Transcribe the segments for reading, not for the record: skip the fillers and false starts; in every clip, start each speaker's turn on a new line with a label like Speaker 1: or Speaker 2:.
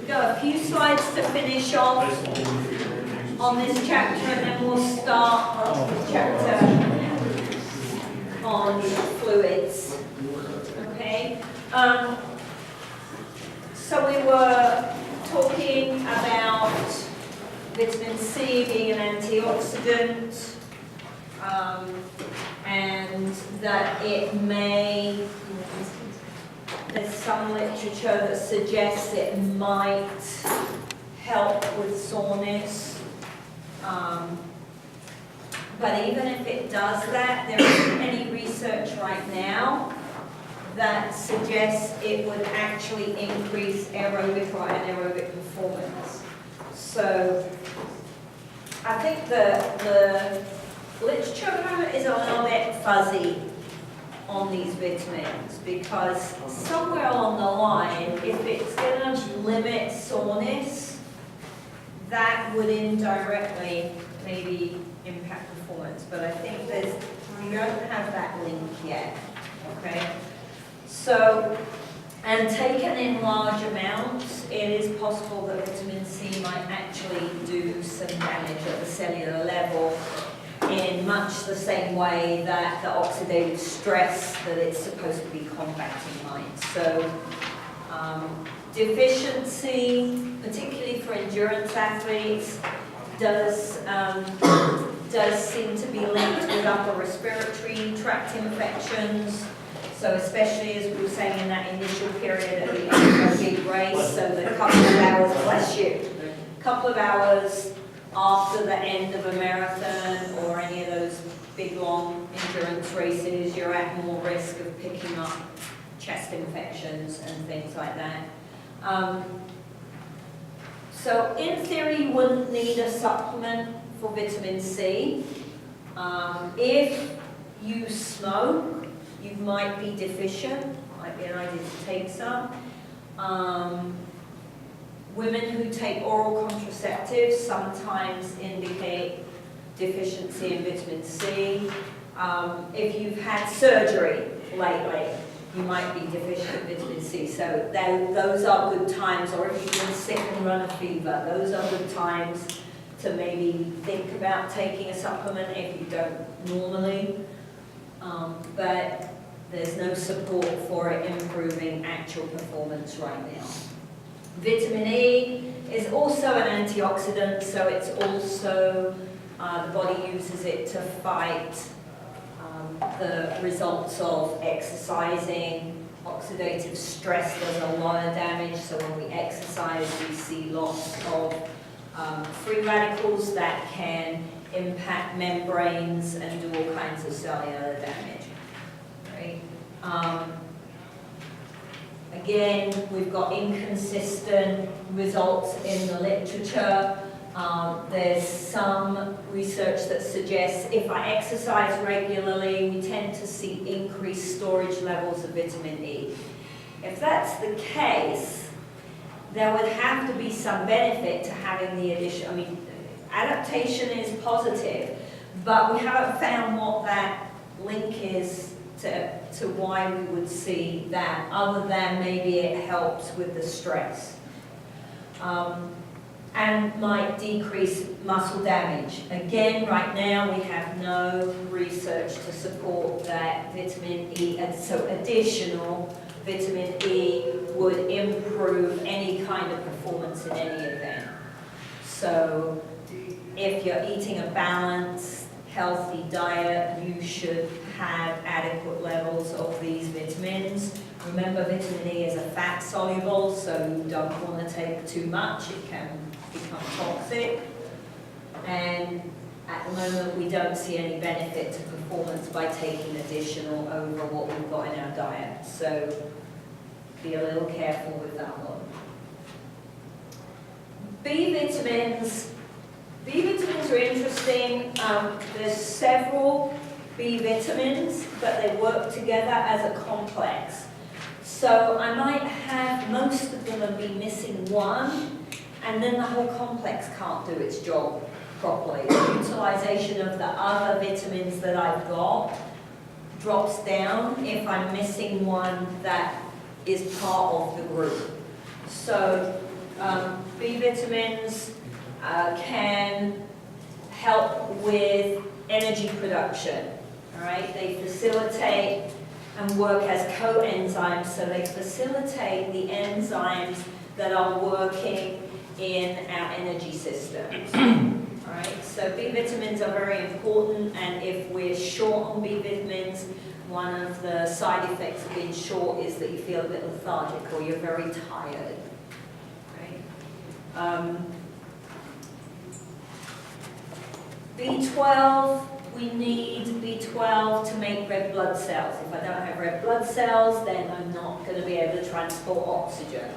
Speaker 1: We've got a few slides to finish off on this chapter, and then we'll start on the chapter on fluids. Okay? So we were talking about vitamin C being an antioxidant, and that it may, there's some literature that suggests it might help with soreness. But even if it does that, there isn't any research right now that suggests it would actually increase aerobic or anaerobic performance. So I think the literature is a little bit fuzzy on these vitamins, because somewhere along the line, if it's going to limit soreness, that would indirectly maybe impact performance. But I think we don't have that link yet. Okay? So, and taken in large amounts, it is possible that vitamin C might actually do some damage at the cellular level in much the same way that the oxidative stress that it's supposed to be combating might. So, deficiency, particularly for endurance athletes, does seem to be linked with upper respiratory tract infections. So especially, as we were saying, in that initial period at the end of a big race, so the couple of hours, bless you, couple of hours after the end of a marathon or any of those big long endurance races, you're at more risk of picking up chest infections and things like that. So in theory, you wouldn't need a supplement for vitamin C. If you smoke, you might be deficient. Might be an idea to take some. Women who take oral contraceptives sometimes indicate deficiency in vitamin C. If you've had surgery lately, you might be deficient in vitamin C. So those are good times, or if you've been sick and run a fever, those are good times to maybe think about taking a supplement if you don't normally. But there's no support for it improving actual performance right now. Vitamin E is also an antioxidant, so it's also, the body uses it to fight the results of exercising. Oxidative stress does a lot of damage, so when we exercise, we see lots of free radicals that can impact membranes and do all kinds of cellular damage. Right? Again, we've got inconsistent results in the literature. There's some research that suggests if I exercise regularly, we tend to see increased storage levels of vitamin E. If that's the case, there would have to be some benefit to having the addition. I mean, adaptation is positive, but we haven't found what that link is to why we would see that, other than maybe it helps with the stress. And might decrease muscle damage. Again, right now we have no research to support that vitamin E, and so additional vitamin E would improve any kind of performance in any event. So if you're eating a balanced, healthy diet, you should have adequate levels of these vitamins. Remember, vitamin E is a fat soluble, so you don't want to take too much. It can become toxic. And at the moment, we don't see any benefit to performance by taking additional over what we've got in our diet. So be a little careful with that one. B vitamins. B vitamins are interesting. There's several B vitamins, but they work together as a complex. So I might have most of them and be missing one, and then the whole complex can't do its job properly. The utilization of the other vitamins that I've got drops down if I'm missing one that is part of the group. So B vitamins can help with energy production, all right? They facilitate and work as coenzymes, so they facilitate the enzymes that are working in our energy systems. All right, so B vitamins are very important, and if we're short on B vitamins, one of the side effects of being short is that you feel a bit lethargic or you're very tired. Right? B12, we need B12 to make red blood cells. If I don't have red blood cells, then I'm not going to be able to transport oxygen.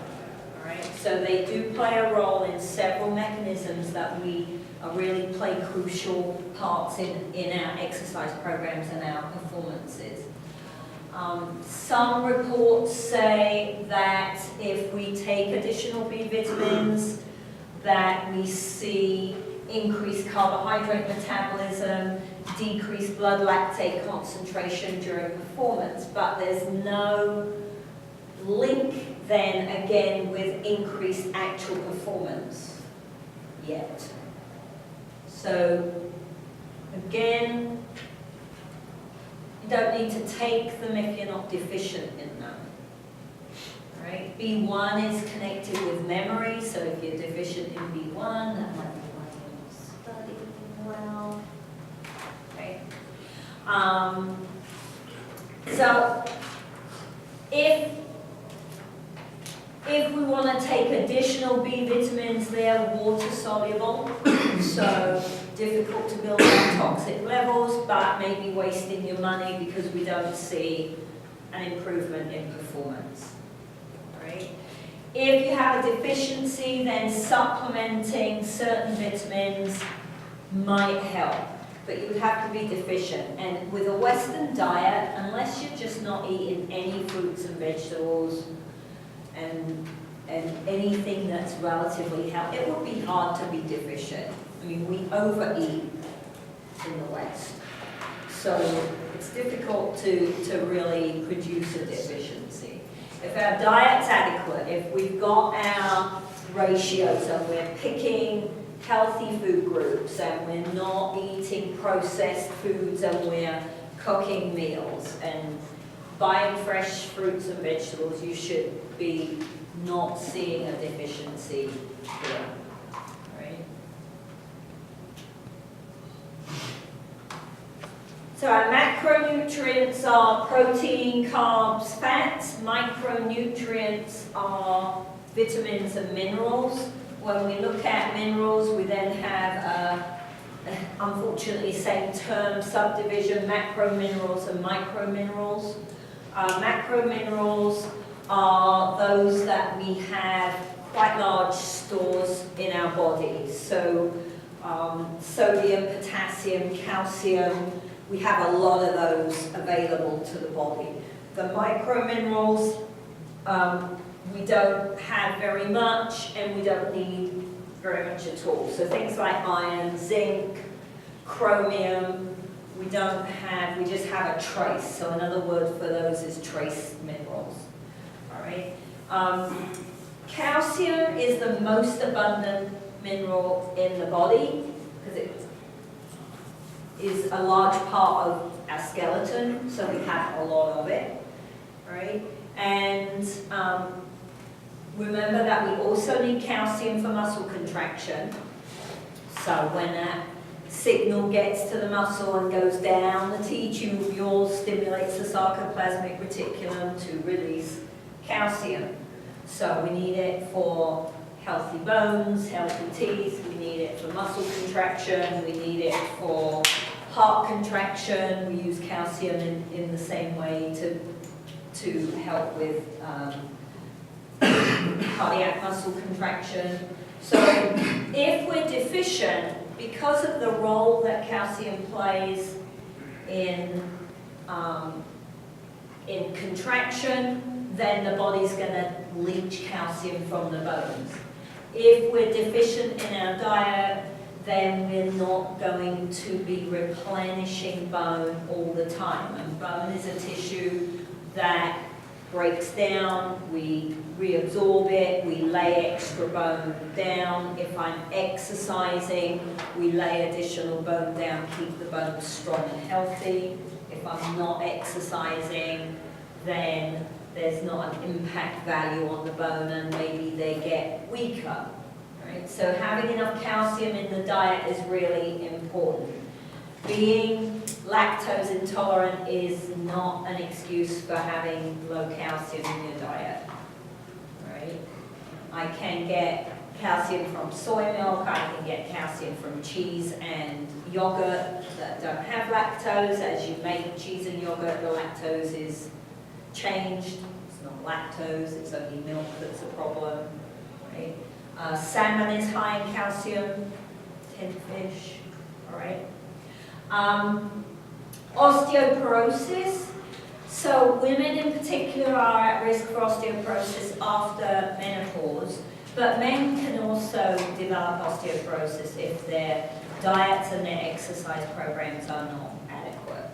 Speaker 1: All right? So they do play a role in several mechanisms that we really play crucial parts in our exercise programs and our performances. Some reports say that if we take additional B vitamins, that we see increased carbohydrate metabolism, decreased blood lactate concentration during performance, but there's no link then again with increased actual performance yet. So again, you don't need to take them if you're not deficient in them. Right? B1 is connected with memory, so if you're deficient in B1, that might be why you're not studying well. Okay. So if we want to take additional B vitamins, they're water soluble, so difficult to build up toxic levels, but maybe wasting your money because we don't see an improvement in performance. Right? If you have a deficiency, then supplementing certain vitamins might help, but you would have to be deficient. And with a Western diet, unless you're just not eating any fruits and vegetables and anything that's relatively healthy, it would be hard to be deficient. I mean, we overeat in the West, so it's difficult to really produce a deficiency. If our diet's adequate, if we've got our ratios and we're picking healthy food groups and we're not eating processed foods and we're cooking meals and buying fresh fruits and vegetables, you should be not seeing a deficiency here. Right? So our macronutrients are protein, carbs, fats. Micronutrients are vitamins and minerals. When we look at minerals, we then have, unfortunately, same term, subdivision, macrominerals and microminerals. Macrominerals are those that we have quite large stores in our bodies. So sodium, potassium, calcium, we have a lot of those available to the body. The microminerals, we don't have very much and we don't need very much at all. So things like iron, zinc, chromium, we don't have, we just have a trace. So another word for those is trace minerals. All right. Calcium is the most abundant mineral in the body because it is a large part of our skeleton, so we have a lot of it. Right? And remember that we also need calcium for muscle contraction. So when that signal gets to the muscle and goes down the T-tubule, stimulates the sarcoplasmic reticulum to release calcium. So we need it for healthy bones, healthy teeth, we need it for muscle contraction, we need it for heart contraction. We use calcium in the same way to help with cardiac muscle contraction. So if we're deficient, because of the role that calcium plays in contraction, then the body's going to leach calcium from the bones. If we're deficient in our diet, then we're not going to be replenishing bone all the time. And bone is a tissue that breaks down, we reabsorb it, we lay extra bone down. If I'm exercising, we lay additional bone down, keep the bone strong and healthy. If I'm not exercising, then there's not an impact value on the bone and maybe they get weaker. Right? So having enough calcium in the diet is really important. Being lactose intolerant is not an excuse for having low calcium in your diet. Right? I can get calcium from soy milk, I can get calcium from cheese and yogurt that don't have lactose. As you make cheese and yogurt, the lactose is changed. It's not lactose, it's only milk that's a problem. Right? Salmon is high in calcium, tin fish, all right? Osteoporosis. So women in particular are at risk for osteoporosis after menopause, but men can also develop osteoporosis if their diets and their exercise programs are not adequate.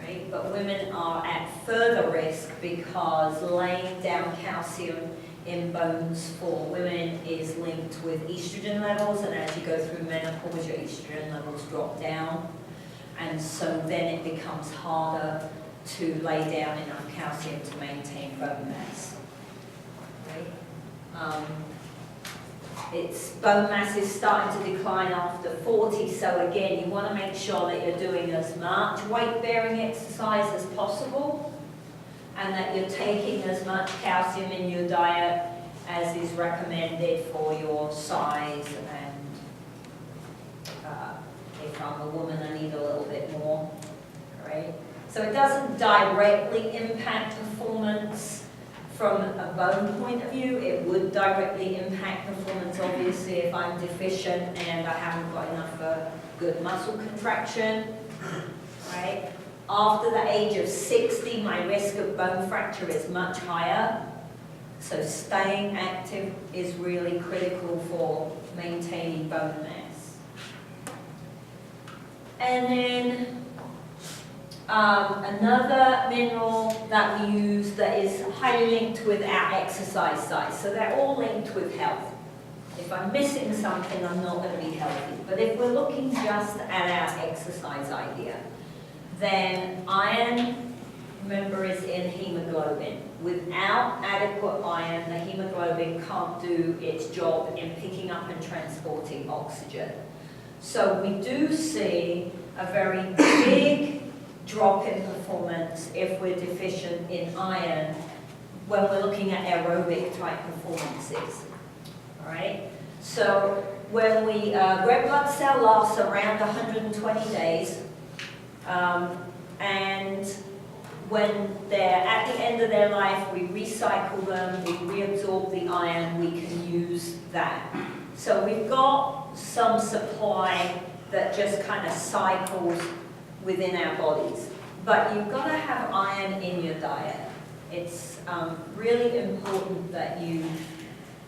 Speaker 1: Right? But women are at further risk because laying down calcium in bones for women is linked with estrogen levels, and as you go through menopause, your estrogen levels drop down, and so then it becomes harder to lay down enough calcium to maintain bone mass. Right? Bone mass is starting to decline after 40, so again, you want to make sure that you're doing as much weight-bearing exercise as possible, and that you're taking as much calcium in your diet as is recommended for your size, and if I'm a woman, I need a little bit more, right? So it doesn't directly impact performance from a bone point of view. It would directly impact performance, obviously, if I'm deficient and I haven't got enough good muscle contraction, right? After the age of 60, my risk of bone fracture is much higher. So staying active is really critical for maintaining bone mass. And then another mineral that we use that is highly linked with our exercise size. So they're all linked with health. If I'm missing something, I'm not going to be healthy. But if we're looking just at our exercise idea, then iron, remember, is in hemoglobin. Without adequate iron, the hemoglobin can't do its job in picking up and transporting oxygen. So we do see a very big drop in performance if we're deficient in iron when we're looking at aerobic type performances. All right? So when red blood cell lasts around 120 days, and when they're at the end of their life, we recycle them, we reabsorb the iron, we can use that. So we've got some supply that just kind of cycles within our bodies. But you've got to have iron in your diet. It's really important that you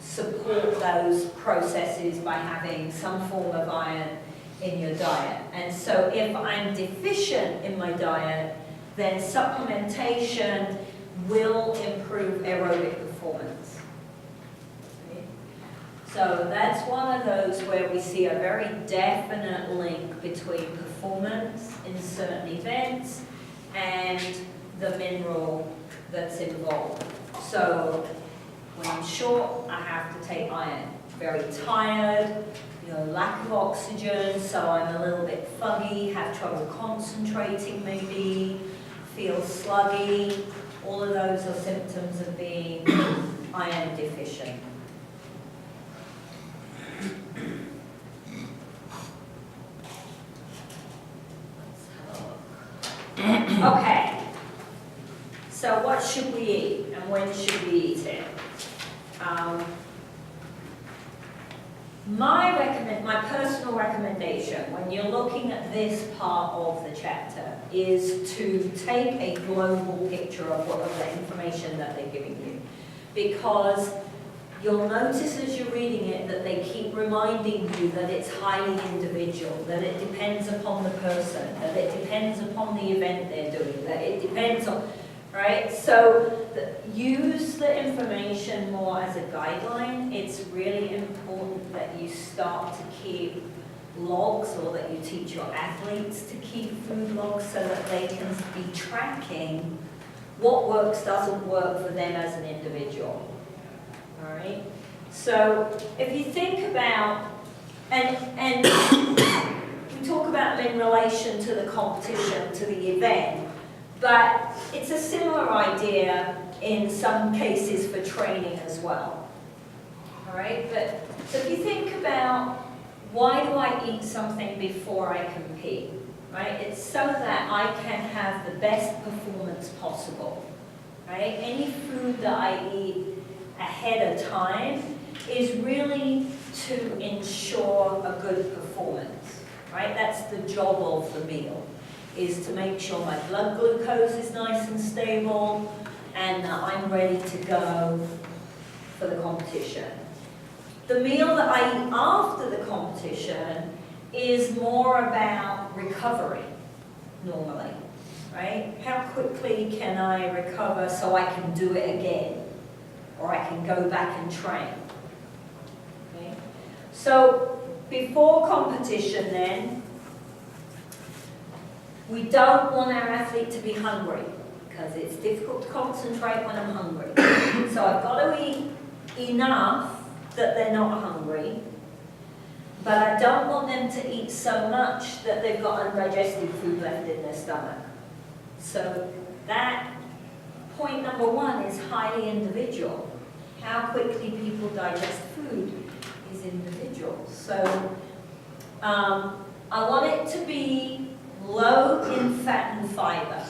Speaker 1: support those processes by having some form of iron in your diet. And so if I'm deficient in my diet, then supplementation will improve aerobic performance. Okay? So that's one of those where we see a very definite link between performance in certain events and the mineral that's involved. So when I'm short, I have to take iron. Very tired, lack of oxygen, so I'm a little bit foggy, have trouble concentrating maybe, feel sluggy. All of those are symptoms of being iron deficient. Okay, so what should we eat and when should we eat it? My personal recommendation when you're looking at this part of the chapter is to take a global picture of what of the information that they're giving you, because you'll notice as you're reading it that they keep reminding you that it's highly individual, that it depends upon the person, that it depends upon the event they're doing, that it depends on, right? So use the information more as a guideline. It's really important that you start to keep logs, or that you teach your athletes to keep food logs, so that they can be tracking what works, doesn't work for them as an individual. All right? So if you think about, and we talk about them in relation to the competition, to the event, but it's a similar idea in some cases for training as well. All right? But so if you think about, why do I eat something before I compete? Right? It's so that I can have the best performance possible. Right? Any food that I eat ahead of time is really to ensure a good performance. Right? That's the job of the meal, is to make sure my blood glucose is nice and stable and that I'm ready to go for the competition. The meal that I eat after the competition is more about recovery, normally, right? How quickly can I recover so I can do it again, or I can go back and train, okay? So before competition then, we don't want our athlete to be hungry, because it's difficult to concentrate when I'm hungry. So I've got to eat enough that they're not hungry, but I don't want them to eat so much that they've got undigested food left in their stomach. So that point number one is highly individual. How quickly people digest food is individual. So I want it to be low in fat and fiber,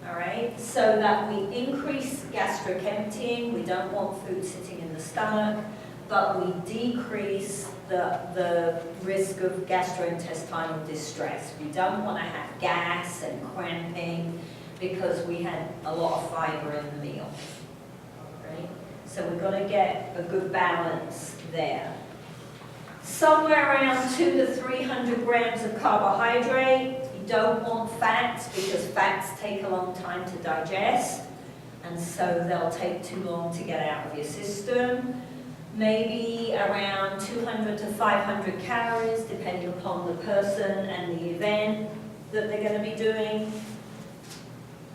Speaker 1: all right? So that we increase gastric emptying. We don't want food sitting in the stomach, but we decrease the risk of gastrointestinal distress. We don't want to have gas and cramping because we had a lot of fiber in the meal, right? So we've got to get a good balance there. Somewhere around 200 to 300 grams of carbohydrate. You don't want fats, because fats take a long time to digest, and so they'll take too long to get out of your system. Maybe around 200 to 500 calories, depending upon the person and the event that they're going to be doing.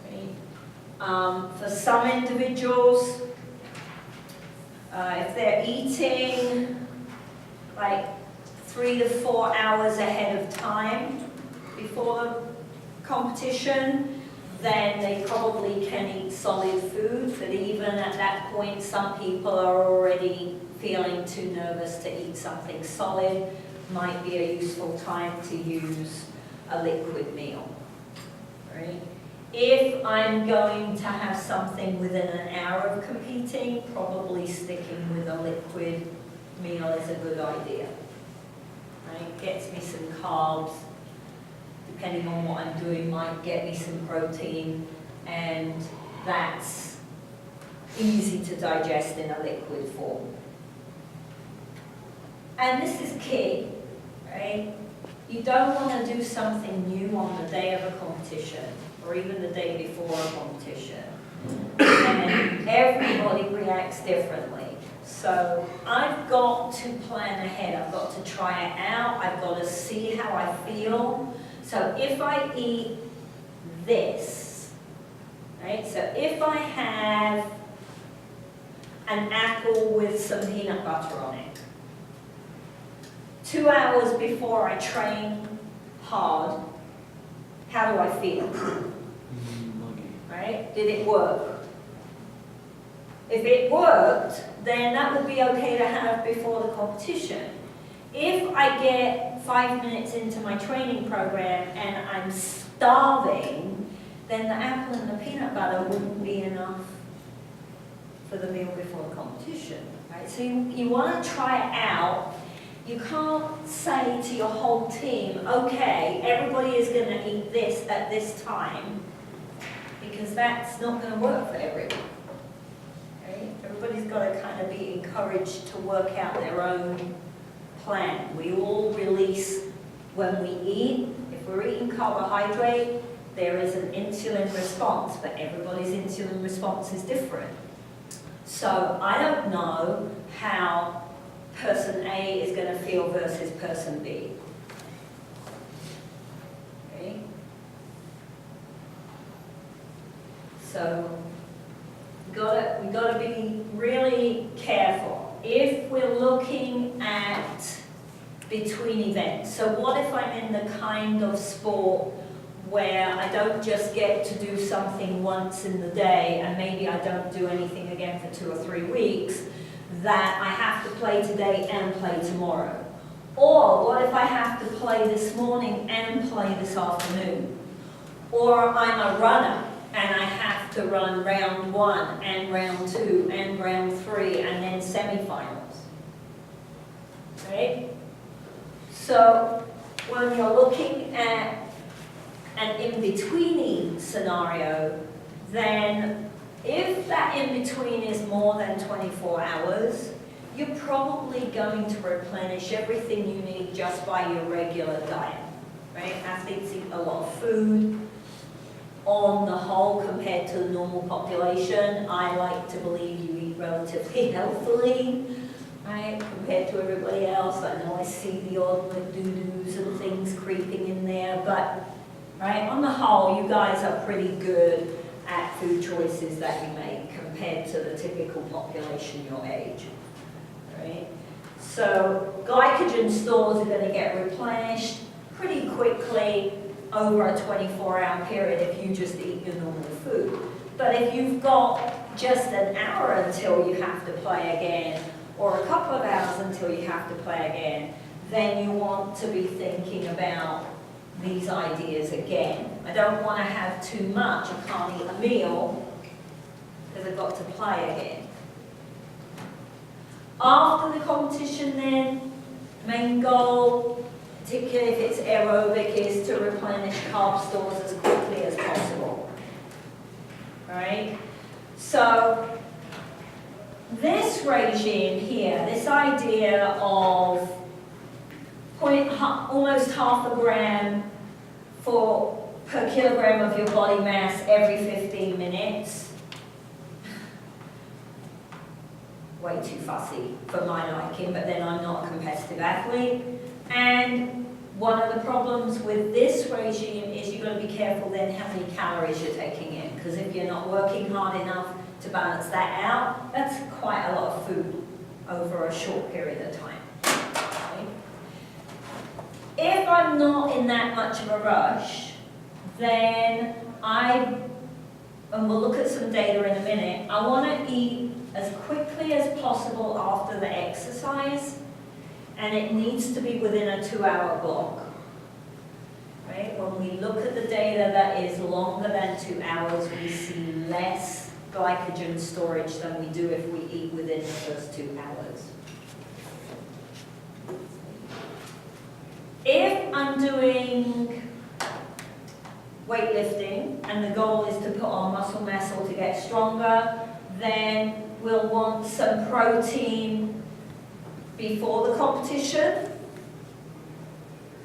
Speaker 1: Right. For some individuals, if they're eating like 3 to 4 hours ahead of time before the competition, then they probably can eat solid food, but even at that point, some people are already feeling too nervous to eat something solid. Might be a useful time to use a liquid meal, right? If I'm going to have something within an hour of competing, probably sticking with a liquid meal is a good idea, right? Gets me some carbs, depending on what I'm doing, might get me some protein, and that's easy to digest in a liquid form. And this is key, right? You don't want to do something new on the day of a competition, or even the day before a competition. And everybody reacts differently. So I've got to plan ahead. I've got to try it out. I've got to see how I feel. So if I eat this, right? So if I have an apple with some peanut butter on it, 2 hours before I train hard, how do I feel? Right? Did it work? If it worked, then that would be okay to have before the competition. If I get 5 minutes into my training program and I'm starving, then the apple and the peanut butter wouldn't be enough for the meal before the competition. Right? So you want to try it out. You can't say to your whole team, okay, everybody is going to eat this at this time, because that's not going to work for everyone. Right? Everybody's got to kind of be encouraged to work out their own plan. We all release when we eat. If we're eating carbohydrate, there is an insulin response, but everybody's insulin response is different. So I don't know how person A is going to feel versus person B. Okay? So we gotta be really careful. If we're looking at between events, so what if I'm in the kind of sport where I don't just get to do something once in the day and maybe I don't do anything again for 2 or 3 weeks, that I have to play today and play tomorrow? Or what if I have to play this morning and play this afternoon? Or I'm a runner and I have to run round 1 and round 2 and round 3 and then semifinals. Right? So when you're looking at an in-betweeny scenario, then if that in-between is more than 24 hours, you're probably going to replenish everything you need just by your regular diet. Right? Athletes eat a lot of food. On the whole, compared to the normal population, I like to believe you eat relatively healthily, right, compared to everybody else. I know I see the odd doo-doos and things creeping in there, but right, on the whole, you guys are pretty good at food choices that you make compared to the typical population your age, right? So glycogen stores are going to get replenished pretty quickly over a 24-hour period if you just eat your normal food. But if you've got just an hour until you have to play again, or a couple of hours until you have to play again, then you want to be thinking about these ideas again. I don't want to have too much. I can't eat a meal because I've got to play again. After the competition then, main goal, particularly if it's aerobic, is to replenish carb stores as quickly as possible. Right? So this regime here, this idea of almost half a gram per kilogram of your body mass every 15 minutes, way too fussy for my liking, but then I'm not a competitive athlete. And one of the problems with this regime is you've got to be careful then how many calories you're taking in, because if you're not working hard enough to balance that out, that's quite a lot of food over a short period of time. Okay? If I'm not in that much of a rush, then and we'll look at some data in a minute, I want to eat as quickly as possible after the exercise, and it needs to be within a 2-hour block. Right? When we look at the data that is longer than 2 hours, we see less glycogen storage than we do if we eat within the first 2 hours. If I'm doing weightlifting and the goal is to put on muscle mass or to get stronger, then we'll want some protein before the competition.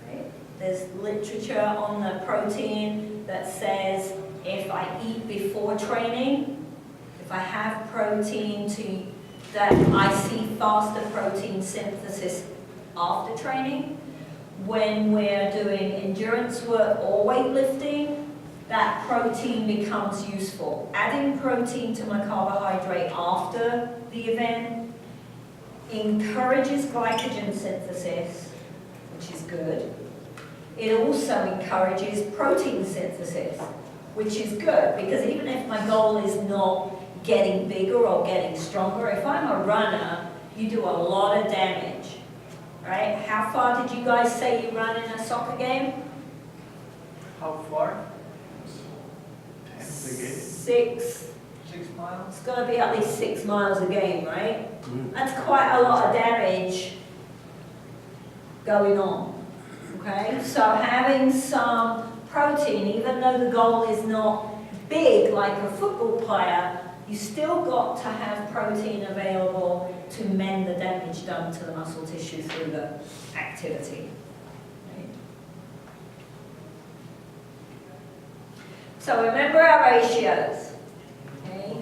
Speaker 1: Okay. There's literature on the protein that says if I eat before training, if I have protein that I see faster protein synthesis after training. When we're doing endurance work or weightlifting, that protein becomes useful. Adding protein to my carbohydrate after the event encourages glycogen synthesis, which is good. It also encourages protein synthesis, which is good, because even if my goal is not getting bigger or getting stronger, if I'm a runner, you do a lot of damage. Right? How far did you guys say you run in a soccer game?
Speaker 2: How far?
Speaker 1: 6
Speaker 2: miles.
Speaker 1: It's going to be at least 6 miles a game, right? That's quite a lot of damage going on. Okay? So having some protein, even though the goal is not big like a football player, you still got to have protein available to mend the damage done to the muscle tissue through the activity. Right? So remember our ratios. Okay?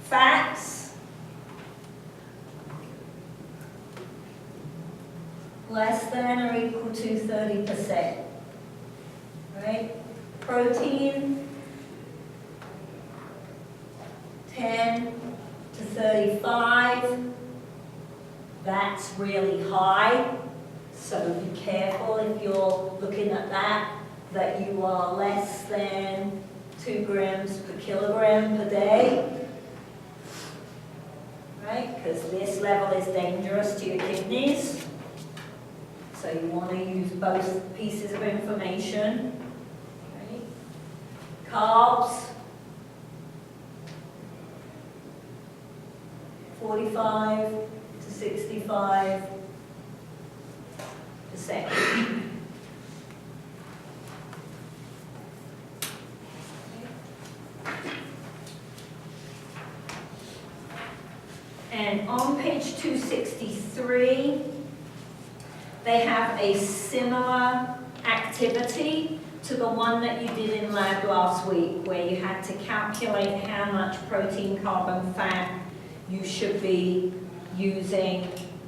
Speaker 1: Fats less than or equal to 30%. Right? Protein 10 to 35. That's really high. So be careful if you're looking at that you are less than 2 grams per kilogram per day. Right? Because this level is dangerous to your kidneys. So you want to use both pieces of information. Right? Carbs, 45 to 65%. And on page 263, they have a similar activity to the one that you did in lab last week, where you had to calculate how much protein, carb, and fat you should be using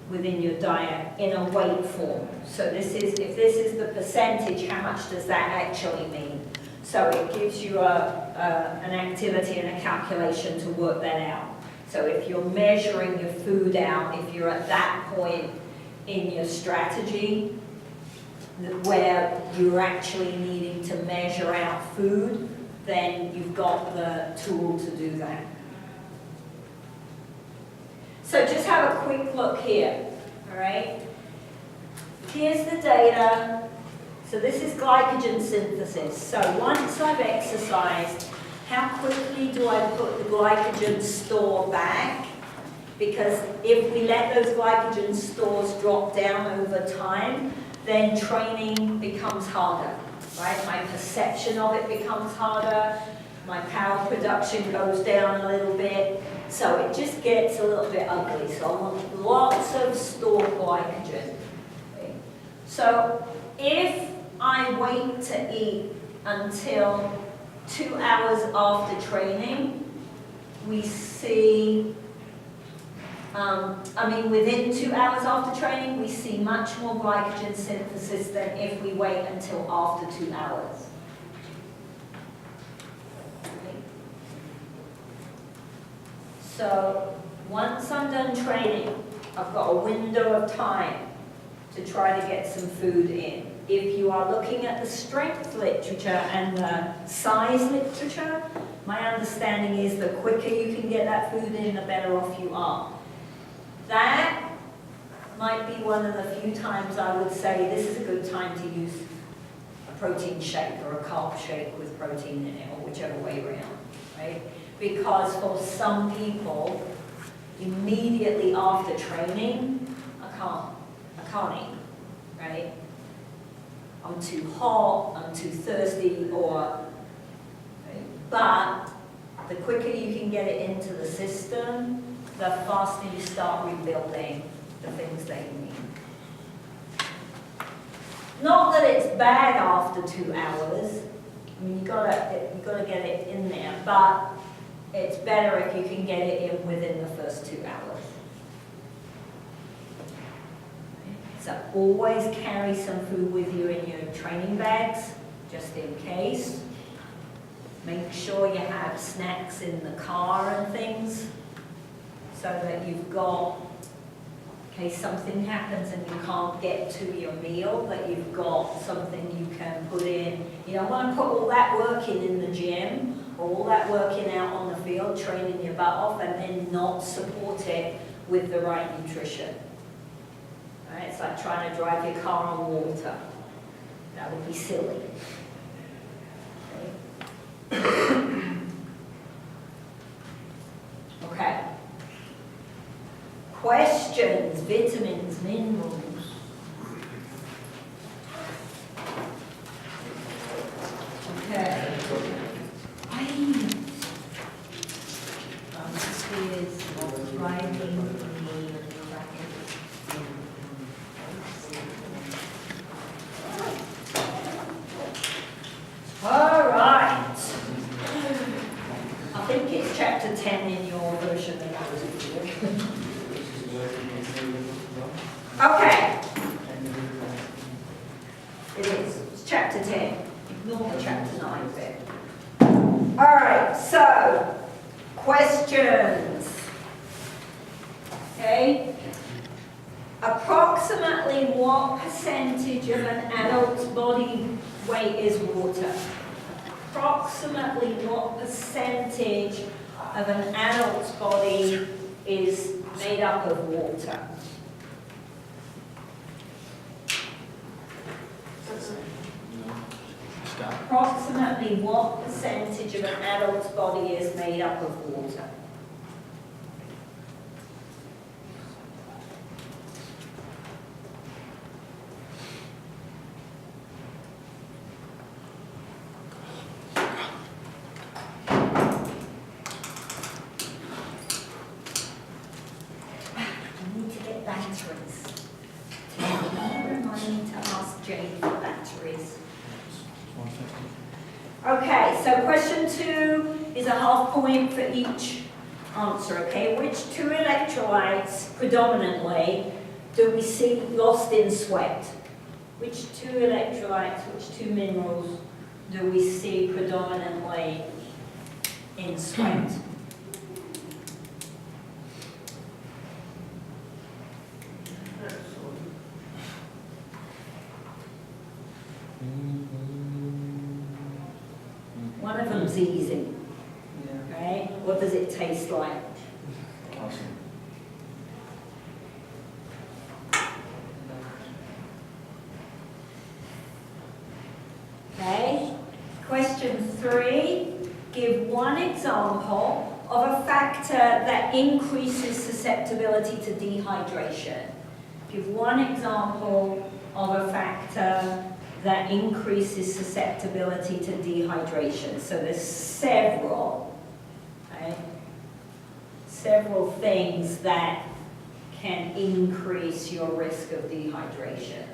Speaker 1: within your diet in a weight form. So this is, if this is the percentage, how much does that actually mean? So it gives you an activity and a calculation to work that out. So if you're measuring your food out, if you're at that point in your strategy where you're actually needing to measure out food, then you've got the tool to do that. So just have a quick look here, all right? Here's the data. So this is glycogen synthesis. So once I've exercised, how quickly do I put the glycogen store back? Because if we let those glycogen stores drop down over time, then training becomes harder, right? My perception of it becomes harder. My power production goes down a little bit. So it just gets a little bit ugly. So I want lots of stored glycogen. Okay. So if I wait to eat until 2 hours after training, we see, within 2 hours after training, we see much more glycogen synthesis than if we wait until after 2 hours. Okay. So once I'm done training, I've got a window of time to try to get some food in. If you are looking at the strength literature and the size literature, my understanding is the quicker you can get that food in, the better off you are. That might be one of the few times I would say this is a good time to use a protein shake or a carb shake with protein in it, or whichever way around, right? Because for some people, immediately after training, I can't eat, right? I'm too hot, I'm too thirsty, or, but the quicker you can get it into the system, the faster you start rebuilding the things that you need. Not that it's bad after 2 hours. I mean, you gotta get it in there, but it's better if you can get it in within the first 2 hours. So always carry some food with you in your training bags, just in case. Make sure you have snacks in the car and things, so that you've got, in case something happens and you can't get to your meal, that you've got something you can put in. You don't want to put all that work in the gym, or all that working out on the field, training your butt off, and then not support it with the right nutrition. Right? It's like trying to drive your car on water. That would be silly. Okay. Questions, vitamins, minerals. Okay. This is writing the bracket. All right. 10 in your version. Okay, it is. It's chapter 10. Ignore the chapter 9 bit. All right, so questions. Okay. Approximately what percentage of an adult's body weight is water? Approximately what percentage of an adult's body is made up of water? Approximately what percentage of an adult's body is made up of water? I need to get batteries. Remind me to ask Jane for batteries. Okay, so question 2 is a half point for each answer, okay? Which 2 electrolytes predominantly do we see lost in sweat? Which 2 electrolytes, which 2 minerals do we see predominantly in sweat? One of them's easy,
Speaker 2: Yeah.
Speaker 1: right? What does it taste like?
Speaker 3: Awesome.
Speaker 1: Okay. Question 3, give one example of a factor that increases susceptibility to dehydration. Give one example of a factor that increases susceptibility to dehydration. So there's several, okay? Several things that can increase your risk of dehydration.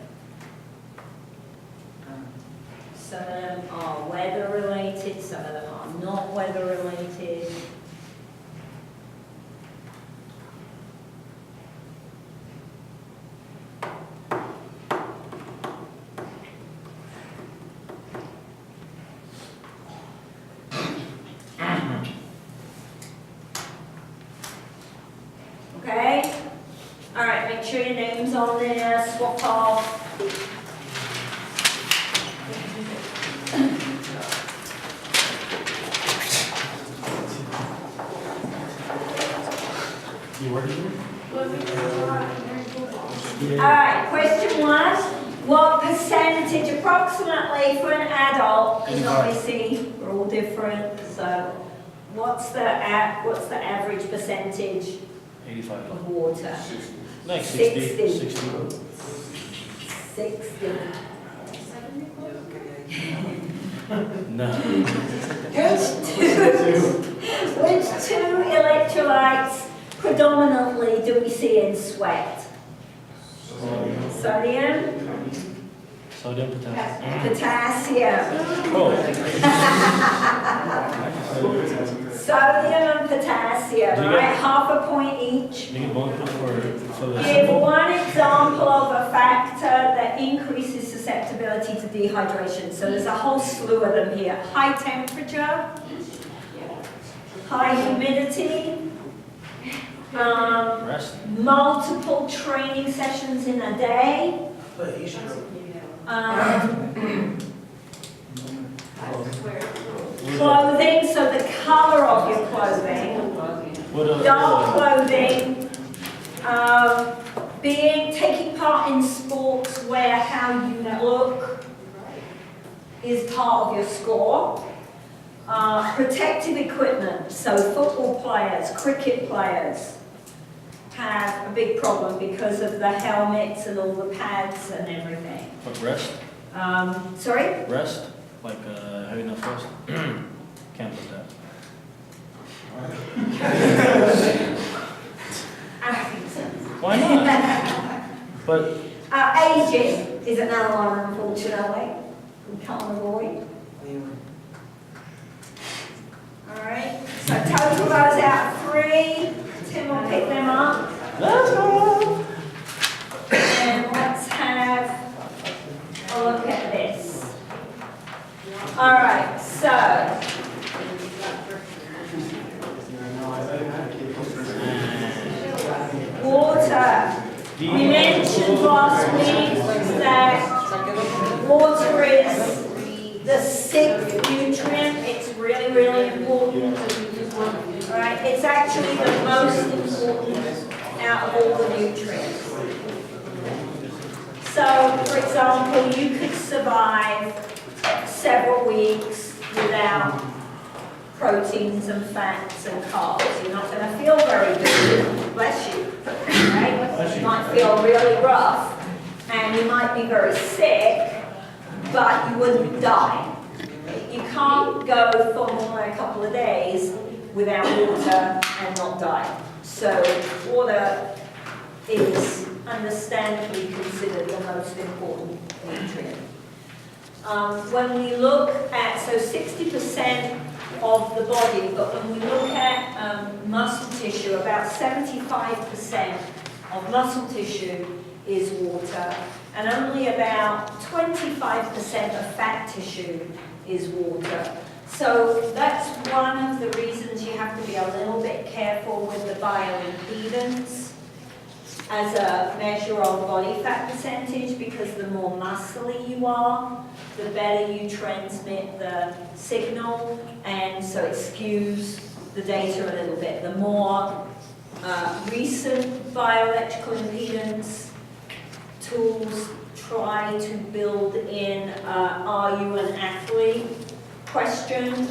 Speaker 1: Some of them are weather related, some of them are not weather related. Okay? All right, make sure your name's on there, swap off.
Speaker 3: You working?
Speaker 1: All right, question 1. What percentage, approximately, for an adult, because obviously we're all different, so what's the average percentage
Speaker 3: 85.
Speaker 1: of water?
Speaker 3: Like 60.
Speaker 1: 60.
Speaker 3: 60.
Speaker 1: 60.
Speaker 3: No.
Speaker 1: Which two electrolytes predominantly do we see in sweat? Sodium,
Speaker 3: Sodium, potassium.
Speaker 1: potassium.
Speaker 3: Oh.
Speaker 1: Sodium and potassium,
Speaker 3: Do you
Speaker 1: right?
Speaker 3: get-
Speaker 1: Half a point each.
Speaker 3: You need both for the
Speaker 1: Give
Speaker 3: symbol?
Speaker 1: one example of a factor that increases susceptibility to dehydration. So there's a whole slew of them here. High temperature, high humidity,
Speaker 3: Rest.
Speaker 1: multiple training sessions in a day, clothing, so the color of your clothing,
Speaker 3: What
Speaker 1: dark clothing, taking part in sports where how you look is part of your score. Protective equipment, so football players, cricket players have a big problem because of the helmets and all the pads and everything.
Speaker 3: But rest?
Speaker 1: Sorry?
Speaker 3: Rest? Like having enough rest? Can't put that.
Speaker 1: I think so.
Speaker 3: Why not? But
Speaker 1: Aging is another one, unfortunately, we can't avoid. All right, so total goes out 3. Tim will pick them up.
Speaker 3: Let's go!
Speaker 1: And let's have a look at this. All right, so water. We mentioned last week that water is the 6th nutrient. It's really, really important. All right, it's actually the most important out of all the nutrients. So, for example, you could survive several weeks without proteins and fats and carbs. You're not going to feel very good, bless you, right? You might feel really rough, and you might be very sick, but you wouldn't die. You can't go for more than a couple of days without water and not die. So water is understandably considered the most important nutrient. When we look at, so 60% of the body, but when we look at muscle tissue, about 75% of muscle tissue is water, and only about 25% of fat tissue is water. So that's one of the reasons you have to be a little bit careful with the bioimpedance as a measure of body fat percentage, because the more muscly you are, the better you transmit the signal, and so it skews the data a little bit. The more recent bioelectrical impedance tools try to build in are you an athlete question.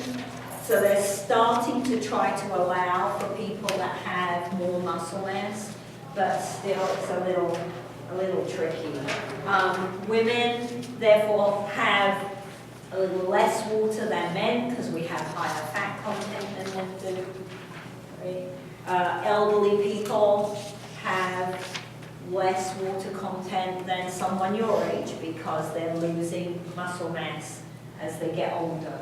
Speaker 1: So they're starting to try to allow for people that have more muscle mass, but still it's a little tricky. Women therefore have a little less water than men because we have higher fat content than men do. Right? Elderly people have less water content than someone your age because they're losing muscle mass as they get older.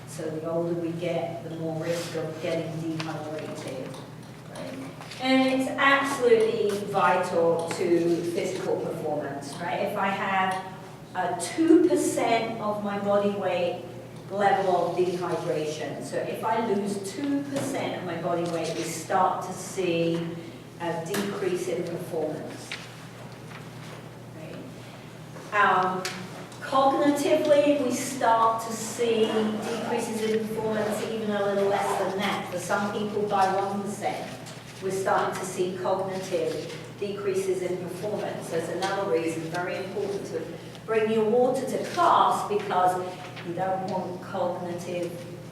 Speaker 1: So the older we get, the more risk of getting dehydrated. Right? And it's absolutely vital to physical performance, right? If I have a 2% of my body weight level of dehydration, so if I lose 2% of my body weight, we start to see a decrease in performance. Right? Cognitively, we start to see decreases in performance even a little less than that. For some people, by 1%, we're starting to see cognitive decreases in performance. That's another reason, very important to bring your water to class, because you don't want cognitive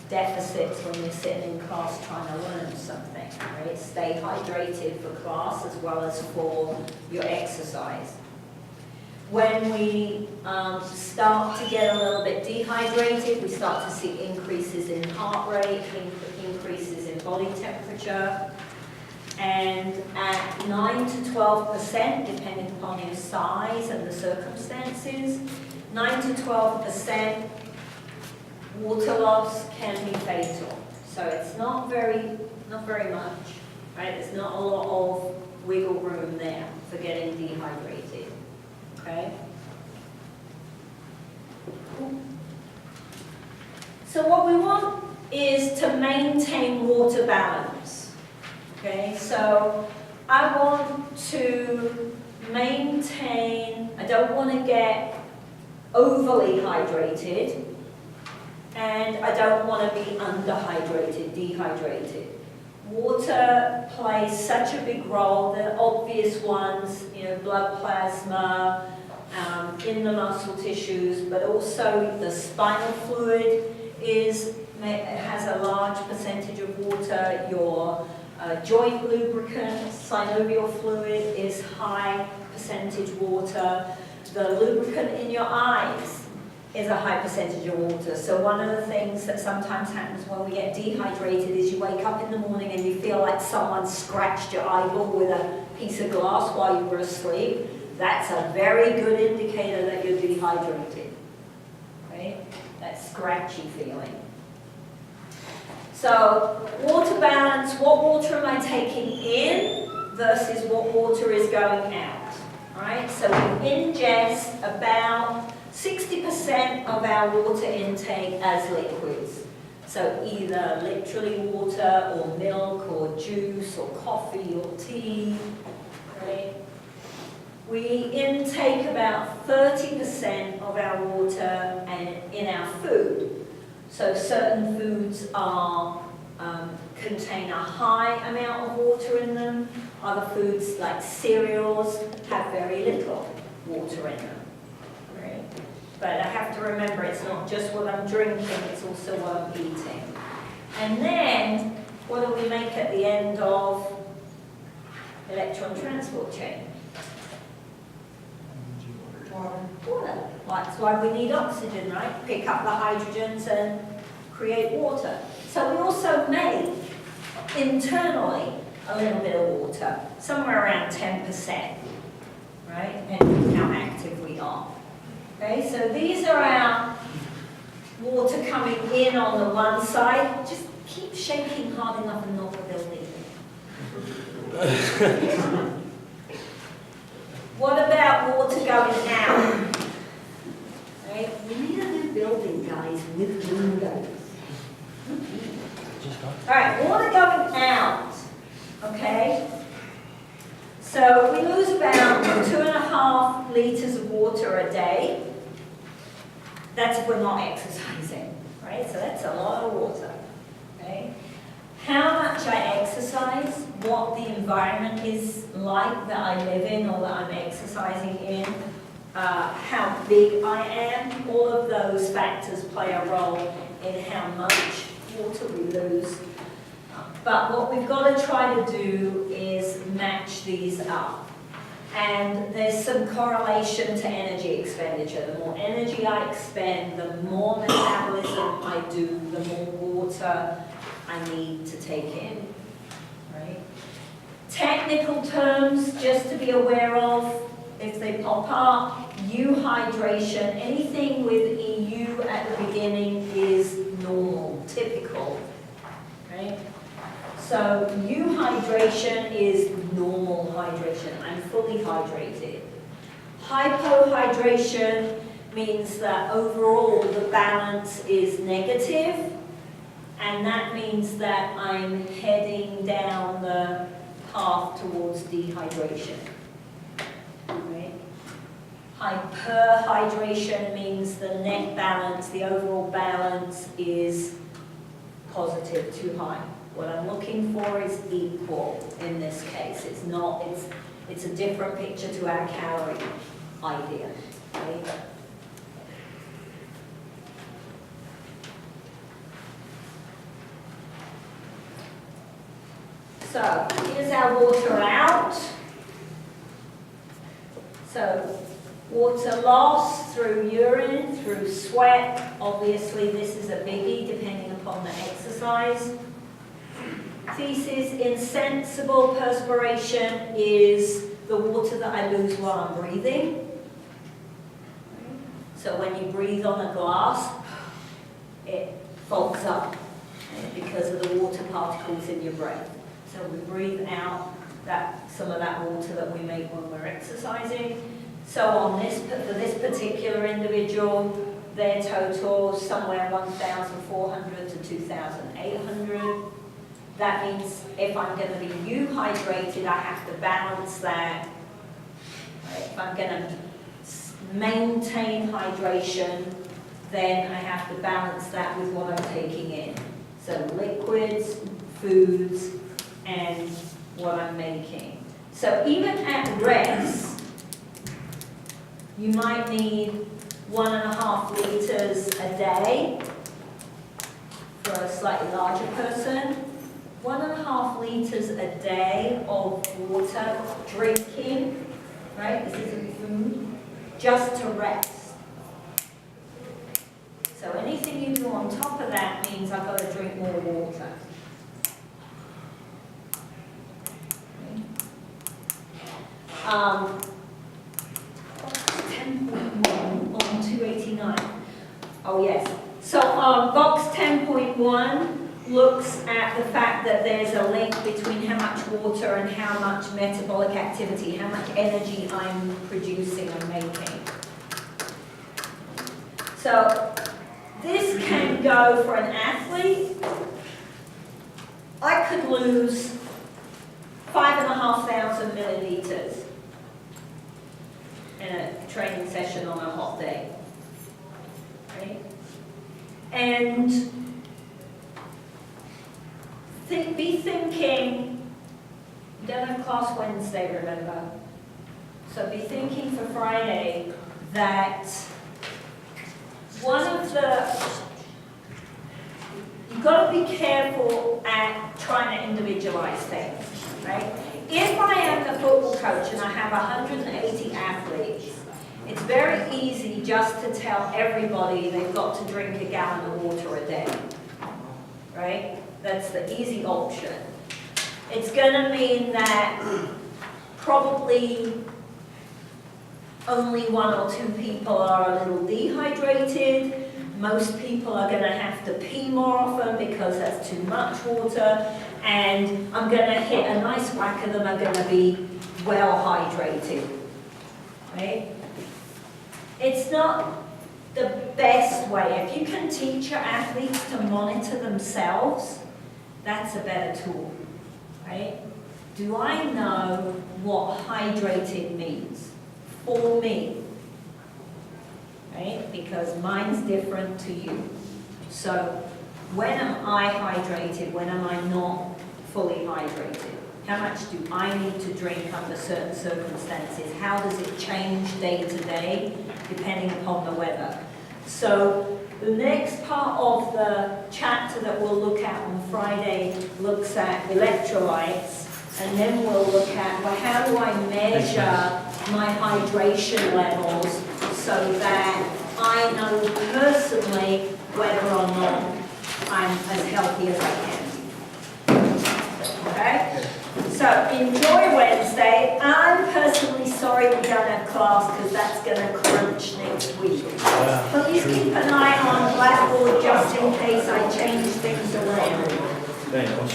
Speaker 1: deficits when you're sitting in class trying to learn something. Right? Stay hydrated for class as well as for your exercise. When we start to get a little bit dehydrated, we start to see increases in heart rate, increases in body temperature, and at 9 to 12%, depending upon your size and the circumstances, 9 to 12% water loss can be fatal. So it's not very much, right? There's not a lot of wiggle room there for getting dehydrated. Okay. So what we want is to maintain water balance. Okay, so I want to maintain, I don't want to get overly hydrated, and I don't want to be underhydrated, dehydrated. Water plays such a big role. The obvious ones, blood plasma, in the muscle tissues, but also the spinal fluid has a large percentage of water. Your joint lubricant, synovial fluid, is high percentage water. The lubricant in your eyes is a high percentage of water. So one of the things that sometimes happens when we get dehydrated is you wake up in the morning and you feel like someone scratched your eyeball with a piece of glass while you were asleep. That's a very good indicator that you're dehydrated, right? That scratchy feeling. So water balance, what water am I taking in versus what water is going out, right? So we ingest about 60% of our water intake as liquids. So either literally water or milk or juice or coffee or tea, right? We intake about 30% of our water in our food. So certain foods contain a high amount of water in them. Other foods like cereals have very little water in them. Right? But I have to remember it's not just what I'm drinking, it's also what I'm eating. And then, what do we make at the end of electron transport chain? Water. That's why we need oxygen, right? Pick up the hydrogens and create water. So we also make internally a little bit of water, somewhere around 10%, right? And how active we are. Okay, so these are our water coming in on the one side. Just keep shaking hard enough and not that they'll leave. What about water going out? Right? We need a new building, guys, with windows. All right, water going out. Okay? So we lose about 2.5 liters of water a day. That's if we're not exercising, right? So that's a lot of water. Okay? How much I exercise, what the environment is like that I live in or that I'm exercising in, how big I am, all of those factors play a role in how much water we lose. But what we've got to try to do is match these up. And there's some correlation to energy expenditure. The more energy I expend, the more metabolism I do, the more water I need to take in, right? Technical terms, just to be aware of, if they pop up, euhydration, anything with EU at the beginning is normal, typical, right? So euhydration is normal hydration. I'm fully hydrated. Hypohydration means that overall the balance is negative, and that means that I'm heading down the path towards dehydration. Right? Hyperhydration means the net balance, the overall balance is positive, too high. What I'm looking for is equal in this case. It's not, it's a different picture to our calorie idea. Right? So here's our water out. So water loss through urine, through sweat. Obviously this is a biggie depending upon the exercise. Feces, insensible perspiration is the water that I lose while I'm breathing. So when you breathe on a glass, it fogs up because of the water particles in your breath. So we breathe out some of that water that we make when we're exercising. So for this particular individual, their total somewhere 1,400 to 2,800. That means if I'm going to be euhydrated, I have to balance that. If I'm going to maintain hydration, then I have to balance that with what I'm taking in. So liquids, foods, and what I'm making. So even at rest, you might need 1.5 liters a day for a slightly larger person. 1.5 liters a day of water drinking, right? This isn't food, just to rest. So anything you do on top of that means I've got to drink more water. Okay. 10.1 on 289. Oh yes. So box 10.1 looks at the fact that there's a link between how much water and how much metabolic activity, how much energy I'm producing and making. So this can go for an athlete. I could lose 5,500 milliliters in a training session on a hot day. Right? And be thinking, you don't have class Wednesday, remember? So be thinking for Friday that you've got to be careful at trying to individualize things, right? If I am the football coach and I have 180 athletes, it's very easy just to tell everybody they've got to drink a gallon of water a day, right? That's the easy option. It's going to mean that probably only 1 or 2 people are a little dehydrated. Most people are going to have to pee more often because that's too much water. And I'm going to hit a nice whack of them are going to be well hydrated, right? It's not the best way. If you can teach your athletes to monitor themselves, that's a better tool, right? Do I know what hydrated means for me? Right? Because mine's different to you. So when am I hydrated? When am I not fully hydrated? How much do I need to drink under certain circumstances? How does it change day to day depending upon the weather? So the next part of the chapter that we'll look at on Friday looks at electrolytes, and then we'll look at, well, how do I measure my hydration levels so that I know personally whether or not I'm as healthy as I can. Okay? So enjoy Wednesday. I'm personally sorry we don't have class because that's going to crunch next week. Please keep an eye on Blackboard just in case I change things around.
Speaker 3: Bem,